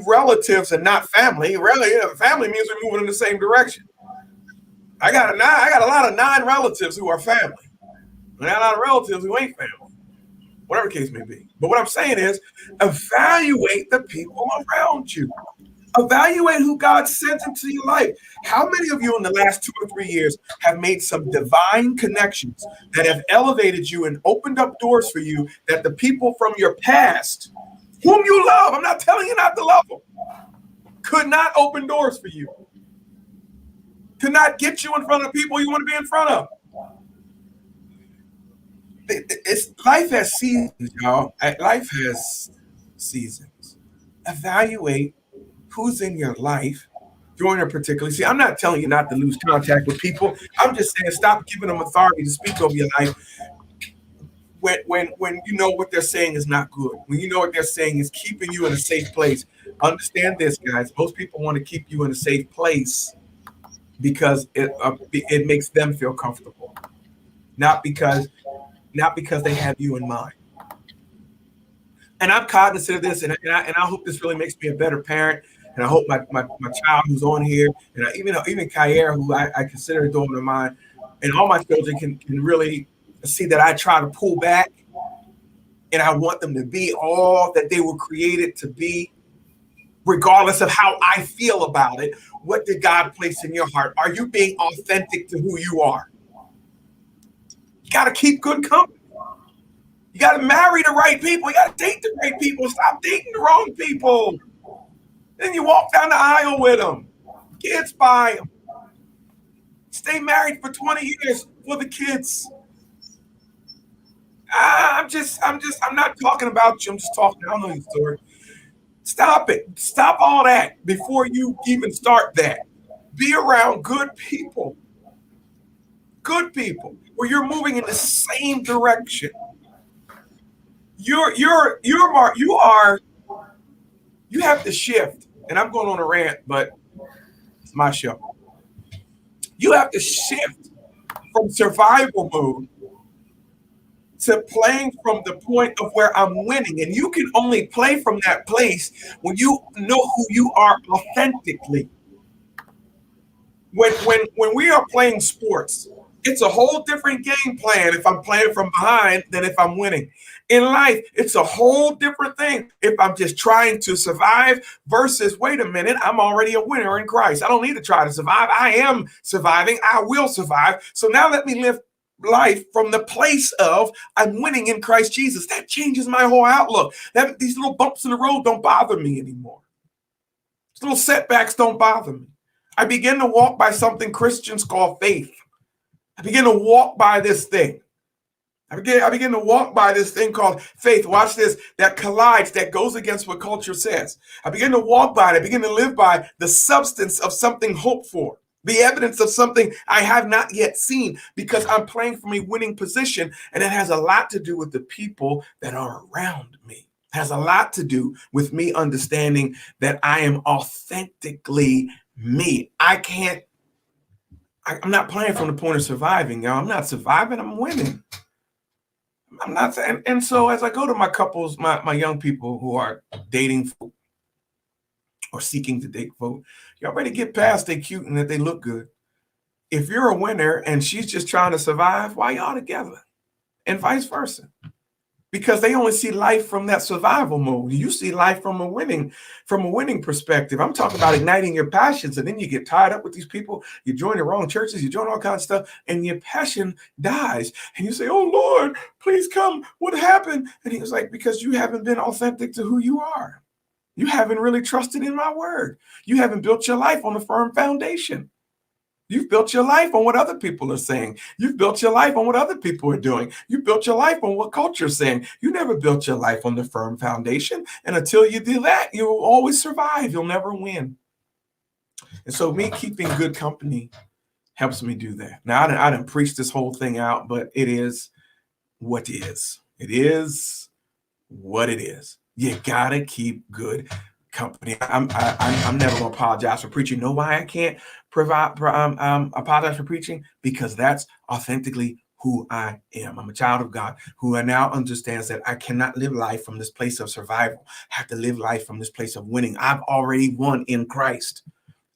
relatives and not family. Really, family means we're moving in the same direction. I got a lot of 9 relatives who are family. And I got a lot of relatives who ain't family. Whatever the case may be. But what I'm saying is, evaluate the people around you. Evaluate who God sent into your life. How many of you in the last 2 or 3 years have made some divine connections that have elevated you and opened up doors for you that the people from your past, whom you love, I'm not telling you not to love them, could not open doors for you, could not get you in front of people you want to be in front of. Life has seasons, y'all. Life has seasons. Evaluate who's in your life during a particular. See, I'm not telling you not to lose contact with people. I'm just saying stop giving them authority to speak over your life when you know what they're saying is not good. When you know what they're saying is keeping you in a safe place. Understand this, guys. Most people want to keep you in a safe place because it makes them feel comfortable, not because they have you in mind. And I'm cognizant of this, and I hope this really makes me a better parent. And I hope my child who's on here, and even Kair, who I consider a daughter of mine, and all my children can really see that I try to pull back, and I want them to be all that they were created to be, regardless of how I feel about it. What did God place in your heart? Are you being authentic to who you are? You got to keep good company. You got to marry the right people. You got to date the right people. Stop dating the wrong people. Then you walk down the aisle with them. Kids by them. Stay married for 20 years for the kids. I'm not talking about you. I'm just talking. I don't know your story. Stop it. Stop all that before you even start that. Be around good people. Good people where you're moving in the same direction. You have to shift, and I'm going on a rant, but it's my show. You have to shift from survival mode to playing from the point of where I'm winning, and you can only play from that place when you know who you are authentically. When we are playing sports, it's a whole different game plan if I'm playing from behind than if I'm winning. In life, it's a whole different thing if I'm just trying to survive versus, wait a minute, I'm already a winner in Christ. I don't need to try to survive. I am surviving. I will survive. So now let me live life from the place of I'm winning in Christ Jesus. That changes my whole outlook. These little bumps in the road don't bother me anymore. These little setbacks don't bother me. I begin to walk by something Christians call faith. I begin to walk by this thing. I begin to walk by this thing called faith. Watch this, that collides, that goes against what culture says. I begin to walk by it. I begin to live by the substance of something hoped for, the evidence of something I have not yet seen, because I'm playing from a winning position. And it has a lot to do with the people that are around me. It has a lot to do with me understanding that I am authentically me. I'm not playing from the point of surviving, y'all. I'm not surviving, I'm winning. I'm not, and so as I go to my couples, my young people who are dating or seeking to date folk, y'all better get past they cute and that they look good. If you're a winner and she's just trying to survive, why y'all together? And vice versa. Because they only see life from that survival mode. You see life from a winning perspective. I'm talking about igniting your passions, and then you get tied up with these people. You join the wrong churches, you join all kinds of stuff, and your passion dies. And you say, "Oh Lord, please come. What happened?" And he was like, "Because you haven't been authentic to who you are. You haven't really trusted in my word. You haven't built your life on a firm foundation. You've built your life on what other people are saying. You've built your life on what other people are doing. You built your life on what culture is saying. You never built your life on the firm foundation. And until you do that, you'll always survive. You'll never win." And so me keeping good company helps me do that. Now, I didn't preach this whole thing out, but it is what it is. It is what it is. You got to keep good company. I'm never going to apologize for preaching. Know why I can't apologize for preaching? Because that's authentically who I am. I'm a child of God who now understands that I cannot live life from this place of survival. I have to live life from this place of winning. I've already won in Christ.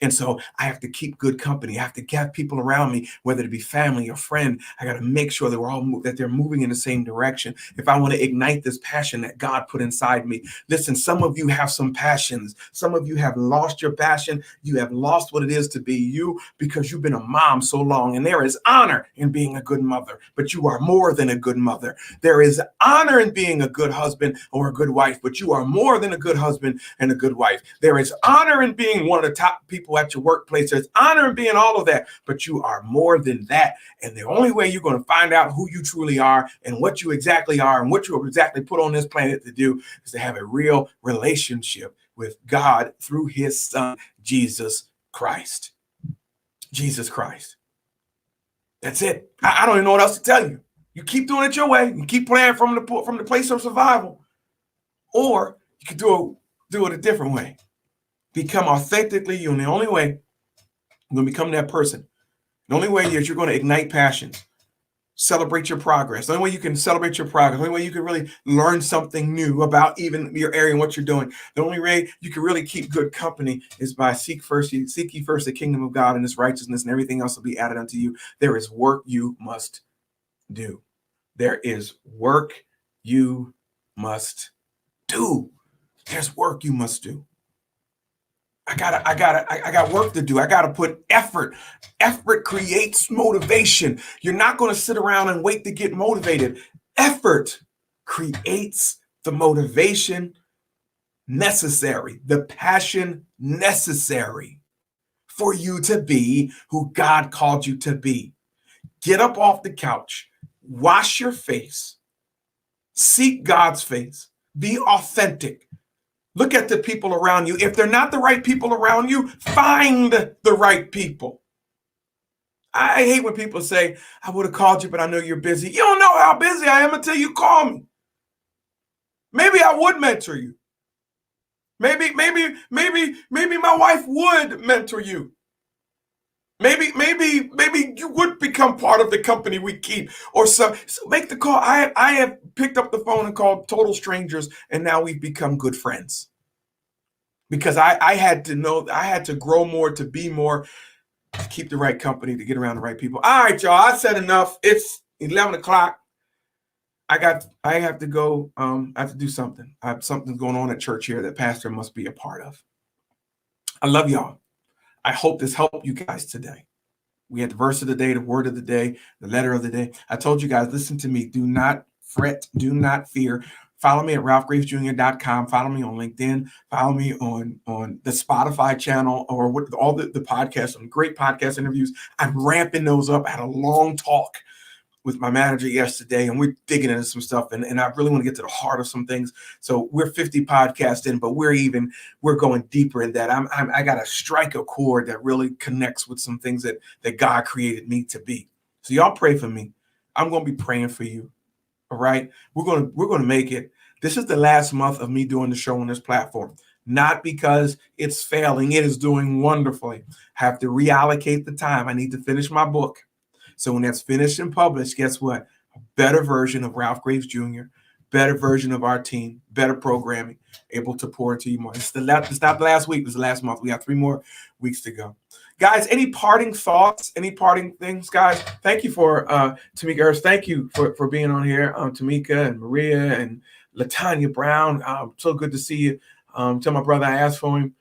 And so I have to keep good company. I have to get people around me, whether it be family or friend. I got to make sure that that they're moving in the same direction. If I want to ignite this passion that God put inside me. Listen, some of you have some passions. Some of you have lost your passion. You have lost what it is to be you because you've been a mom so long. And there is honor in being a good mother, but you are more than a good mother. There is honor in being a good husband or a good wife, but you are more than a good husband and a good wife. There is honor in being one of the top people at your workplace. There's honor in being all of that, but you are more than that. And the only way you're going to find out who you truly are and what you exactly are and what you exactly put on this planet to do is to have a real relationship with God through his son, Jesus Christ. Jesus Christ. That's it. I don't even know what else to tell you. You keep doing it your way. You keep playing from the place of survival. Or you can do it a different way. Become authentically you. And the only way you're going to become that person, the only way is you're going to ignite passions, celebrate your progress. The only way you can celebrate your progress, the only way you can really learn something new about even your area and what you're doing, the only way you can really keep good company is by seek ye first the kingdom of God and his righteousness, and everything else will be added unto you. There is work you must do. There is work you must do. There's work you must do. I got work to do. I got to put effort. Effort creates motivation. You're not going to sit around and wait to get motivated. Effort creates the motivation necessary, the passion necessary for you to be who God called you to be. Get up off the couch, wash your face, seek God's face, be authentic. Look at the people around you. If they're not the right people around you, find the right people. I hate when people say, I would have called you, but I know you're busy. You don't know how busy I am until you call me. Maybe I would mentor you. Maybe my wife would mentor you. Maybe you would become part of the company we keep or so make the call. I have picked up the phone and called total strangers, and now we've become good friends because I had to know, I had to grow more, to be more, to keep the right company, to get around the right people. All right, y'all, I said enough. It's 11 o'clock. I have to go. I have to do something. I have something going on at church here that pastor must be a part of. I love y'all. I hope this helped you guys today. We had the verse of the day, the word of the day, the letter of the day. I told you guys, listen to me. Do not fret. Do not fear. Follow me at ralphgravesjr.com. Follow me on LinkedIn. Follow me on the Spotify channel or with all the podcasts, some great podcast interviews. I'm ramping those up. I had a long talk with my manager yesterday, and we're digging into some stuff, and I really want to get to the heart of some things. So we're 50 podcasts in, but we're going deeper in that. I got to strike a chord that really connects with some things that God created me to be. So y'all pray for me. I'm going to be praying for you. All right, we're going to make it. This is the last month of me doing the show on this platform. Not because it's failing, it is doing wonderfully. I have to reallocate the time. I need to finish my book. So when that's finished and published, guess what? A better version of Ralph Graves Jr., better version of our team, better programming, able to pour into you more. It's not the last week, it's the last month. We have 3 more weeks to go. Guys, any parting thoughts, any parting things, guys? Thank you for Tamika Earth. Thank you for being on here. Tamika and Maria and LaTanya Brown. So good to see you. Tell my brother I asked for him.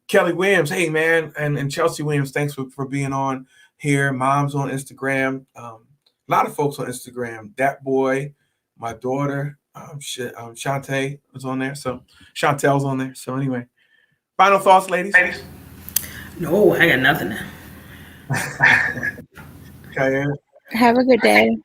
Kelly Williams, hey, man. And Chelsea Williams, thanks for being on here. Mom's on Instagram. A lot of folks on Instagram. That boy, my daughter, Shantae was on there. So Chantel's on there. So anyway, final thoughts, ladies. No, I got nothing. Okay. Have a good day.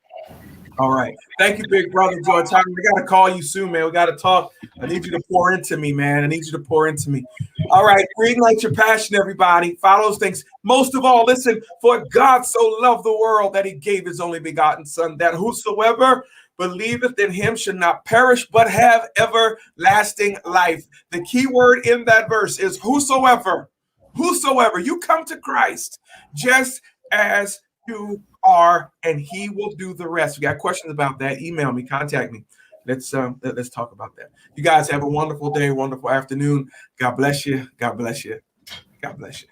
All right. Thank you, big brother George. We got to call you soon, man. We got to talk. I need you to pour into me, man. I need you to pour into me. All right. Reignite your passion, everybody. Follow those things. Most of all, listen, for God so loved the world that he gave his only begotten son, that whosoever believeth in him should not perish, but have everlasting life. The key word in that verse is whosoever. Whosoever. You come to Christ just as you are, and he will do the rest. If you got questions about that, email me, contact me. Let's talk about that. You guys have a wonderful day, wonderful afternoon. God bless you. God bless you. God bless you.